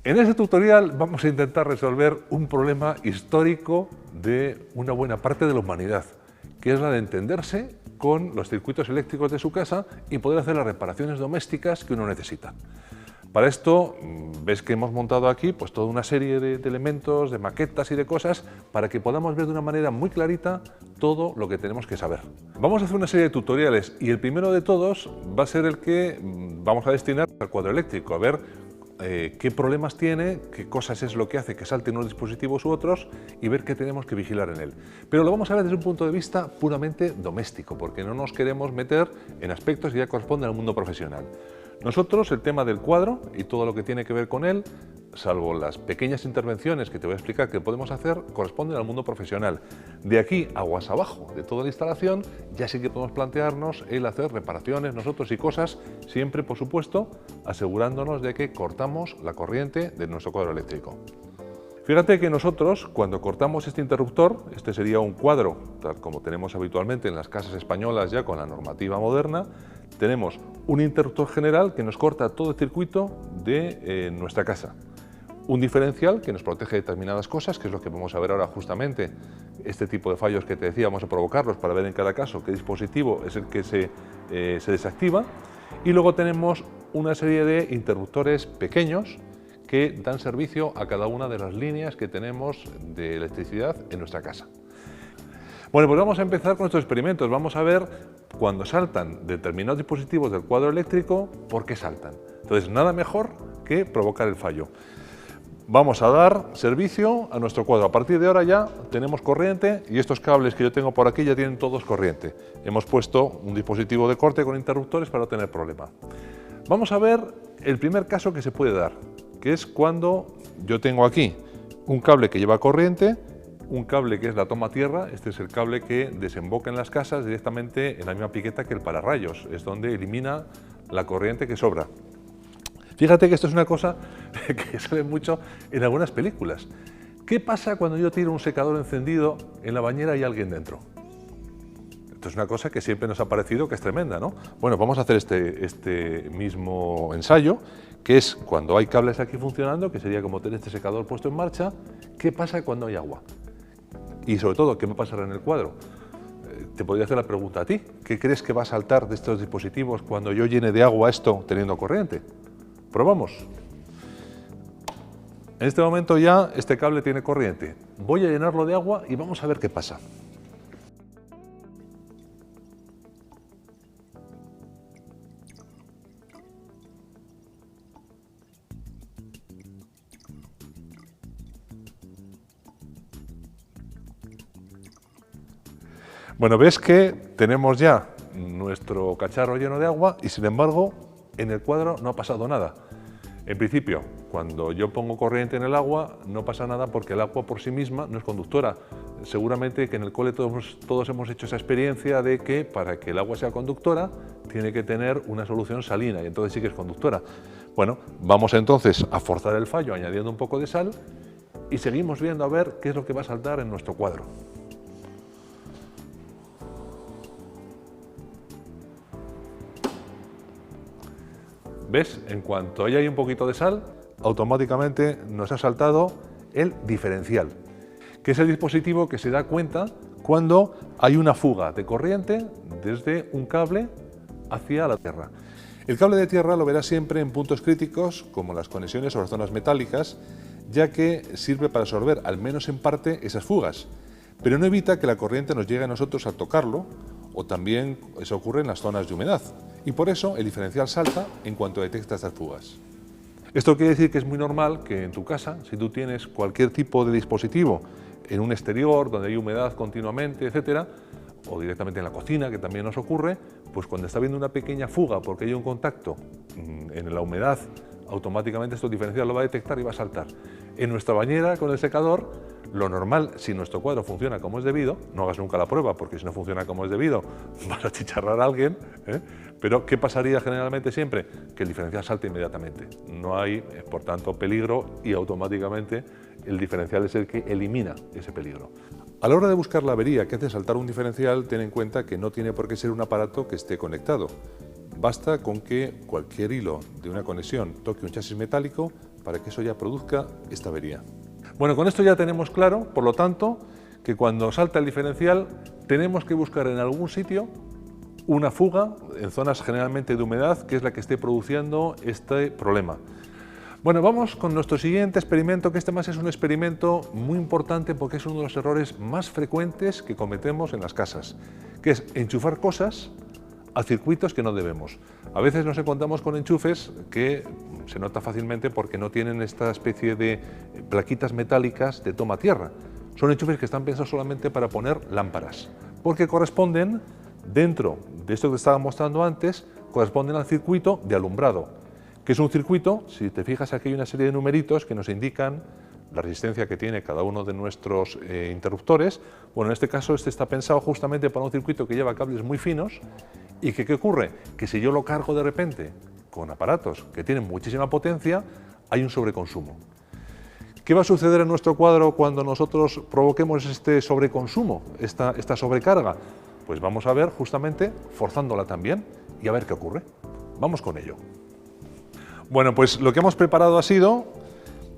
En este tutorial vamos a intentar resolver un problema histórico de una buena parte de la humanidad, que es la de entenderse con los circuitos eléctricos de su casa y poder hacer las reparaciones domésticas que uno necesita. Para esto, ves que hemos montado aquí pues, toda una serie de elementos, de maquetas y de cosas para que podamos ver de una manera muy clarita todo lo que tenemos que saber. Vamos a hacer una serie de tutoriales y el primero de todos va a ser el que vamos a destinar al cuadro eléctrico, a ver qué problemas tiene, qué cosas es lo que hace que salten unos dispositivos u otros y ver qué tenemos que vigilar en él. Pero lo vamos a ver desde un punto de vista puramente doméstico, porque no nos queremos meter en aspectos que ya corresponden al mundo profesional. Nosotros, el tema del cuadro y todo lo que tiene que ver con él, salvo las pequeñas intervenciones que te voy a explicar que podemos hacer, corresponden al mundo profesional. De aquí aguas abajo de toda la instalación, ya sí que podemos plantearnos el hacer reparaciones nosotros y cosas, siempre, por supuesto, asegurándonos de que cortamos la corriente de nuestro cuadro eléctrico. Fíjate que nosotros, cuando cortamos este interruptor, este sería un cuadro, tal como tenemos habitualmente en las casas españolas ya con la normativa moderna, tenemos un interruptor general que nos corta todo el circuito de nuestra casa. Un diferencial que nos protege de determinadas cosas, que es lo que vamos a ver ahora justamente, este tipo de fallos que te decía, vamos a provocarlos para ver en cada caso qué dispositivo es el que se desactiva. Y luego tenemos una serie de interruptores pequeños que dan servicio a cada una de las líneas que tenemos de electricidad en nuestra casa. Bueno, pues vamos a empezar con nuestros experimentos. Vamos a ver cuando saltan determinados dispositivos del cuadro eléctrico, por qué saltan. Entonces, nada mejor que provocar el fallo. Vamos a dar servicio a nuestro cuadro. A partir de ahora ya tenemos corriente y estos cables que yo tengo por aquí ya tienen todos corriente. Hemos puesto un dispositivo de corte con interruptores para no tener problema. Vamos a ver el primer caso que se puede dar, que es cuando yo tengo aquí un cable que lleva corriente, un cable que es la toma tierra, este es el cable que desemboca en las casas directamente en la misma piqueta que el pararrayos, es donde elimina la corriente que sobra. Fíjate que esto es una cosa que sale mucho en algunas películas. ¿Qué pasa cuando yo tiro un secador encendido en la bañera y hay alguien dentro? Esto es una cosa que siempre nos ha parecido que es tremenda, ¿no? Bueno, vamos a hacer este mismo ensayo, que es cuando hay cables aquí funcionando, que sería como tener este secador puesto en marcha. ¿Qué pasa cuando hay agua? Y sobre todo, ¿qué va a pasar en el cuadro? Te podría hacer la pregunta a ti. ¿Qué crees que va a saltar de estos dispositivos cuando yo llene de agua esto teniendo corriente? Probamos. En este momento ya este cable tiene corriente. Voy a llenarlo de agua y vamos a ver qué pasa. Bueno, ves que tenemos ya nuestro cacharro lleno de agua y sin embargo en el cuadro no ha pasado nada. En principio, cuando yo pongo corriente en el agua no pasa nada porque el agua por sí misma no es conductora. Seguramente que en el cole todos hemos hecho esa experiencia de que para que el agua sea conductora tiene que tener una solución salina y entonces sí que es conductora. Bueno, vamos entonces a forzar el fallo añadiendo un poco de sal y seguimos viendo a ver qué es lo que va a saltar en nuestro cuadro. ¿Ves? En cuanto hay un poquito de sal, automáticamente nos ha saltado el diferencial, que es el dispositivo que se da cuenta cuando hay una fuga de corriente desde un cable hacia la tierra. El cable de tierra lo verás siempre en puntos críticos, como las conexiones sobre zonas metálicas, ya que sirve para absorber, al menos en parte, esas fugas, pero no evita que la corriente nos llegue a nosotros al tocarlo, o también eso ocurre en las zonas de humedad. Y por eso el diferencial salta en cuanto detecta estas fugas. Esto quiere decir que es muy normal que en tu casa, si tú tienes cualquier tipo de dispositivo en un exterior donde hay humedad continuamente, etcétera, o directamente en la cocina, que también nos ocurre, pues cuando está habiendo una pequeña fuga porque hay un contacto en la humedad, automáticamente esto diferencial lo va a detectar y va a saltar. En nuestra bañera con el secador, lo normal, si nuestro cuadro funciona como es debido, no hagas nunca la prueba porque si no funciona como es debido vas a chicharrar a alguien, pero ¿qué pasaría generalmente siempre? Que el diferencial salte inmediatamente. No hay, por tanto, peligro y automáticamente el diferencial es el que elimina ese peligro. A la hora de buscar la avería que hace saltar un diferencial, ten en cuenta que no tiene por qué ser un aparato que esté conectado. Basta con que cualquier hilo de una conexión toque un chasis metálico para que eso ya produzca esta avería. Bueno, con esto ya tenemos claro, por lo tanto, que cuando salta el diferencial tenemos que buscar en algún sitio una fuga en zonas generalmente de humedad, que es la que esté produciendo este problema. Bueno, vamos con nuestro siguiente experimento, que este más es un experimento muy importante porque es uno de los errores más frecuentes que cometemos en las casas, que es enchufar cosas a circuitos que no debemos. A veces nos encontramos con enchufes que se nota fácilmente porque no tienen esta especie de plaquitas metálicas de toma tierra. Son enchufes que están pensados solamente para poner lámparas, porque corresponden, dentro de esto que estaba mostrando antes, corresponden al circuito de alumbrado, que es un circuito, si te fijas aquí hay una serie de numeritos que nos indican la resistencia que tiene cada uno de nuestros interruptores. Bueno, en este caso este está pensado justamente para un circuito que lleva cables muy finos y que ¿qué ocurre? Que si yo lo cargo de repente con aparatos que tienen muchísima potencia, hay un sobreconsumo. ¿Qué va a suceder en nuestro cuadro cuando nosotros provoquemos este sobreconsumo, esta sobrecarga? Pues vamos a ver justamente forzándola también y a ver qué ocurre. Vamos con ello. Bueno, pues lo que hemos preparado ha sido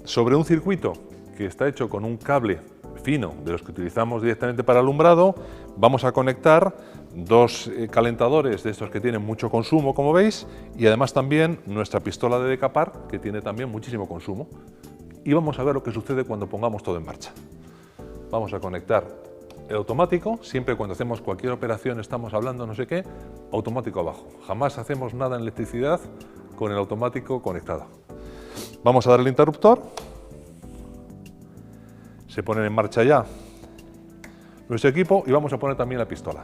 sobre un circuito que está hecho con un cable fino de los que utilizamos directamente para alumbrado. Vamos a conectar dos calentadores de estos que tienen mucho consumo, como veis, y además también nuestra pistola de decapar, que tiene también muchísimo consumo. Y vamos a ver lo que sucede cuando pongamos todo en marcha. Vamos a conectar el automático, siempre cuando hacemos cualquier operación estamos hablando no sé qué, automático abajo. Jamás hacemos nada en electricidad con el automático conectado. Vamos a dar el interruptor. Se pone en marcha ya nuestro equipo y vamos a poner también la pistola.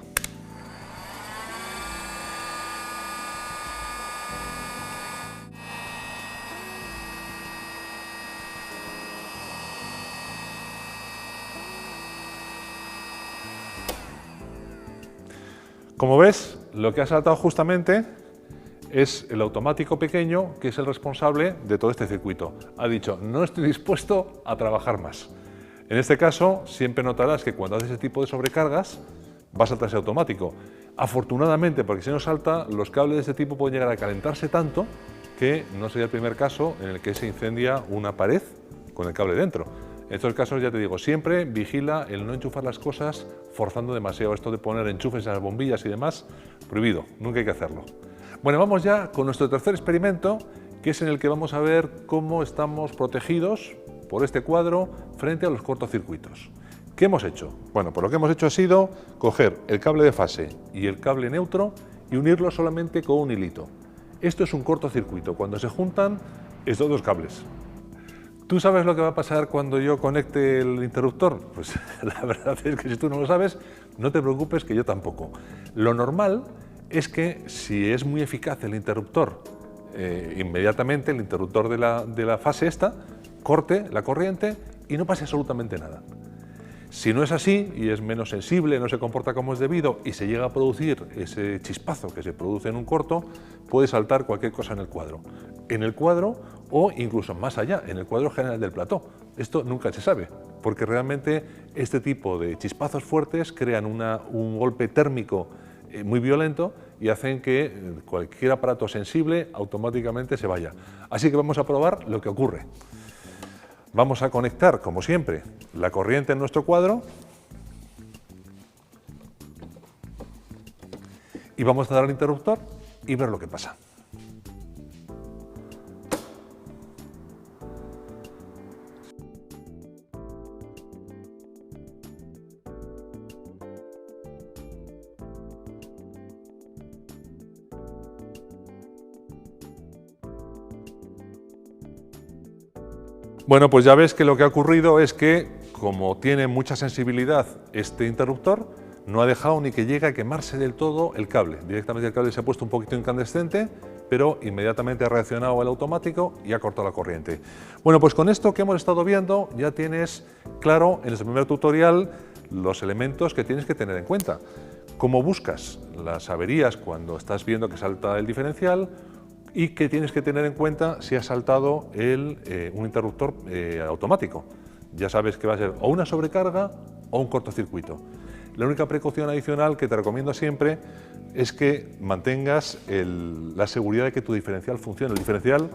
Como ves, lo que ha saltado justamente es el automático pequeño, que es el responsable de todo este circuito. Ha dicho, no estoy dispuesto a trabajar más. En este caso, siempre notarás que cuando haces ese tipo de sobrecargas, va a saltar ese automático. Afortunadamente, porque si no salta, los cables de este tipo pueden llegar a calentarse tanto que no sería el primer caso en el que se incendia una pared con el cable dentro. En estos casos, ya te digo, siempre vigila el no enchufar las cosas forzando demasiado. Esto de poner enchufes en las bombillas y demás, prohibido, nunca hay que hacerlo. Bueno, vamos ya con nuestro tercer experimento, que es en el que vamos a ver cómo estamos protegidos por este cuadro frente a los cortocircuitos. ¿Qué hemos hecho? Bueno, pues lo que hemos hecho ha sido coger el cable de fase y el cable neutro y unirlos solamente con un hilito. Esto es un cortocircuito, cuando se juntan estos dos cables. ¿Tú sabes lo que va a pasar cuando yo conecte el interruptor? Pues la verdad es que si tú no lo sabes, no te preocupes, que yo tampoco. Lo normal es que si es muy eficaz el interruptor, inmediatamente el interruptor de la fase esta, corte la corriente y no pase absolutamente nada. Si no es así y es menos sensible, no se comporta como es debido y se llega a producir ese chispazo que se produce en un corto, puede saltar cualquier cosa en el cuadro. En el cuadro o incluso más allá, en el cuadro general del plató. Esto nunca se sabe, porque realmente este tipo de chispazos fuertes crean un golpe térmico muy violento y hacen que cualquier aparato sensible automáticamente se vaya. Así que vamos a probar lo que ocurre. Vamos a conectar, como siempre, la corriente en nuestro cuadro y vamos a dar al interruptor y ver lo que pasa. Bueno, pues ya ves que lo que ha ocurrido es que, como tiene mucha sensibilidad este interruptor, no ha dejado ni que llegue a quemarse del todo el cable. Directamente el cable se ha puesto un poquito incandescente, pero inmediatamente ha reaccionado el automático y ha cortado la corriente. Bueno, pues con esto que hemos estado viendo ya tienes claro en este primer tutorial los elementos que tienes que tener en cuenta. Cómo buscas las averías cuando estás viendo que salta el diferencial, y que tienes que tener en cuenta si ha saltado un interruptor automático. Ya sabes que va a ser o una sobrecarga o un cortocircuito. La única precaución adicional que te recomiendo siempre es que mantengas la seguridad de que tu diferencial funcione. El diferencial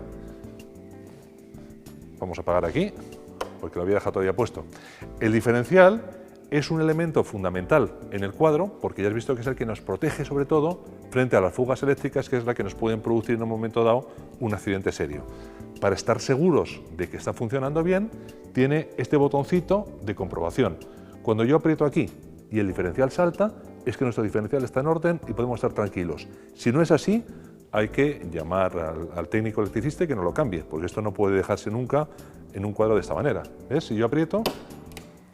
vamos a apagar aquí, porque lo había dejado todavía puesto. El diferencial es un elemento fundamental en el cuadro, porque ya has visto que es el que nos protege sobre todo frente a las fugas eléctricas, que es la que nos pueden producir en un momento dado un accidente serio. Para estar seguros de que está funcionando bien, tiene este botoncito de comprobación. Cuando yo aprieto aquí y el diferencial salta, es que nuestro diferencial está en orden y podemos estar tranquilos. Si no es así, hay que llamar al técnico electricista y que nos lo cambie, porque esto no puede dejarse nunca en un cuadro de esta manera. ¿Ves? Si yo aprieto,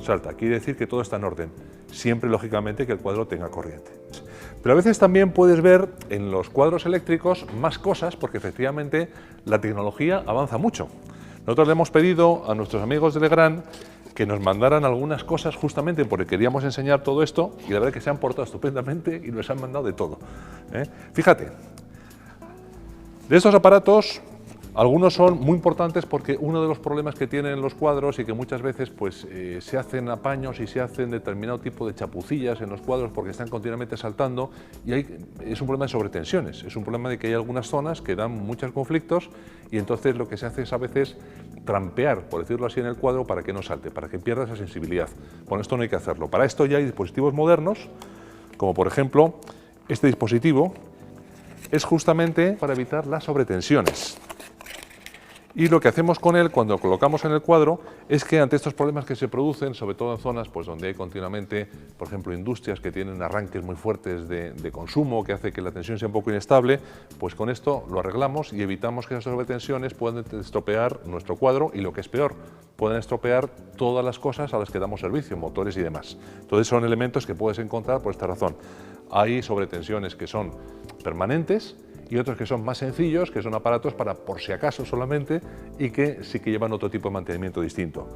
salta. Quiere decir que todo está en orden. Siempre, lógicamente, que el cuadro tenga corriente. Pero a veces también puedes ver en los cuadros eléctricos más cosas, porque efectivamente la tecnología avanza mucho. Nosotros le hemos pedido a nuestros amigos de Legrand que nos mandaran algunas cosas justamente porque queríamos enseñar todo esto y la verdad es que se han portado estupendamente y nos han mandado de todo. Fíjate, de estos aparatos, algunos son muy importantes porque uno de los problemas que tienen los cuadros y que muchas veces pues, se hacen apaños y se hacen determinado tipo de chapucillas en los cuadros porque están continuamente saltando y es un problema de sobretensiones, es un problema de que hay algunas zonas que dan muchos conflictos y entonces lo que se hace es a veces trampear, por decirlo así, en el cuadro para que no salte, para que pierda esa sensibilidad. Bueno, esto no hay que hacerlo. Para esto ya hay dispositivos modernos, como por ejemplo este dispositivo, es justamente para evitar las sobretensiones. Y lo que hacemos con él cuando lo colocamos en el cuadro es que ante estos problemas que se producen, sobre todo en zonas pues, donde hay continuamente, por ejemplo, industrias que tienen arranques muy fuertes de consumo, que hace que la tensión sea un poco inestable, pues con esto lo arreglamos y evitamos que esas sobretensiones puedan estropear nuestro cuadro y lo que es peor, pueden estropear todas las cosas a las que damos servicio, motores y demás. Entonces son elementos que puedes encontrar por esta razón. Hay sobretensiones que son permanentes y otros que son más sencillos, que son aparatos para por si acaso solamente y que sí que llevan otro tipo de mantenimiento distinto.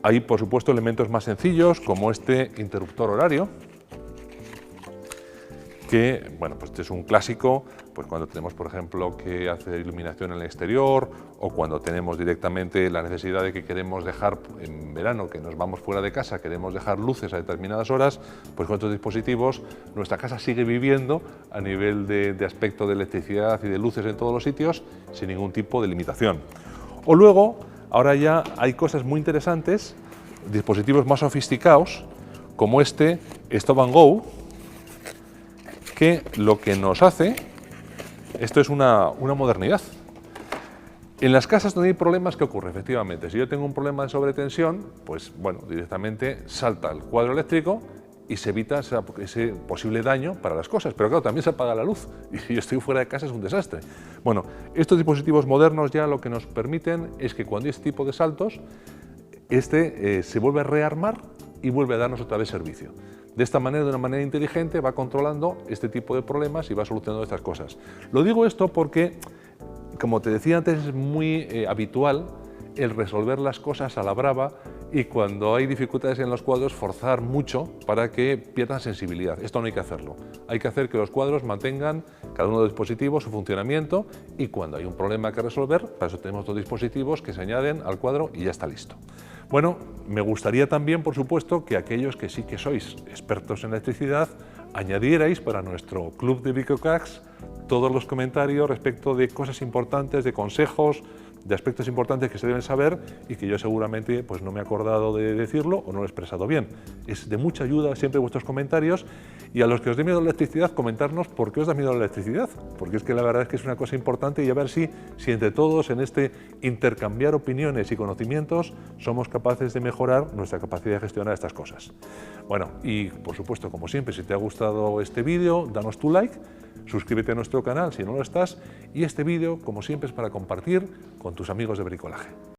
Hay, por supuesto, elementos más sencillos como este interruptor horario, que bueno, pues este es un clásico pues cuando tenemos, por ejemplo, que hacer iluminación en el exterior o cuando tenemos directamente la necesidad de que queremos dejar en verano, que nos vamos fuera de casa, queremos dejar luces a determinadas horas, pues con estos dispositivos nuestra casa sigue viviendo a nivel de aspecto de electricidad y de luces en todos los sitios sin ningún tipo de limitación. O luego, ahora ya hay cosas muy interesantes, dispositivos más sofisticados, como este Stop and Go, que lo que nos hace, esto es una modernidad. En las casas donde hay problemas, ¿qué ocurre? Efectivamente, si yo tengo un problema de sobretensión, pues bueno, directamente salta el cuadro eléctrico y se evita ese posible daño para las cosas. Pero claro, también se apaga la luz y si yo estoy fuera de casa es un desastre. Bueno, estos dispositivos modernos ya lo que nos permiten es que cuando hay este tipo de saltos, se vuelve a rearmar y vuelve a darnos otra vez servicio. De esta manera, de una manera inteligente, va controlando este tipo de problemas y va solucionando estas cosas. Lo digo esto porque, como te decía antes, es muy habitual el resolver las cosas a la brava y cuando hay dificultades en los cuadros forzar mucho para que pierdan sensibilidad. Esto no hay que hacerlo. Hay que hacer que los cuadros mantengan cada uno de los dispositivos su funcionamiento y cuando hay un problema que resolver, para eso tenemos dos dispositivos que se añaden al cuadro y ya está listo. Bueno, me gustaría también, por supuesto, que aquellos que sí que sois expertos en electricidad añadierais para nuestro club de Bricocax todos los comentarios respecto de cosas importantes, de consejos, de aspectos importantes que se deben saber y que yo seguramente pues, no me he acordado de decirlo o no lo he expresado bien. Es de mucha ayuda siempre vuestros comentarios y a los que os dé miedo la electricidad, comentarnos por qué os da miedo la electricidad, porque es que la verdad es que es una cosa importante y a ver si entre todos en este intercambiar opiniones y conocimientos somos capaces de mejorar nuestra capacidad de gestionar estas cosas. Bueno, y por supuesto, como siempre, si te ha gustado este vídeo, danos tu like, suscríbete a nuestro canal si no lo estás y este vídeo, como siempre, es para compartir con tus amigos de bricolaje.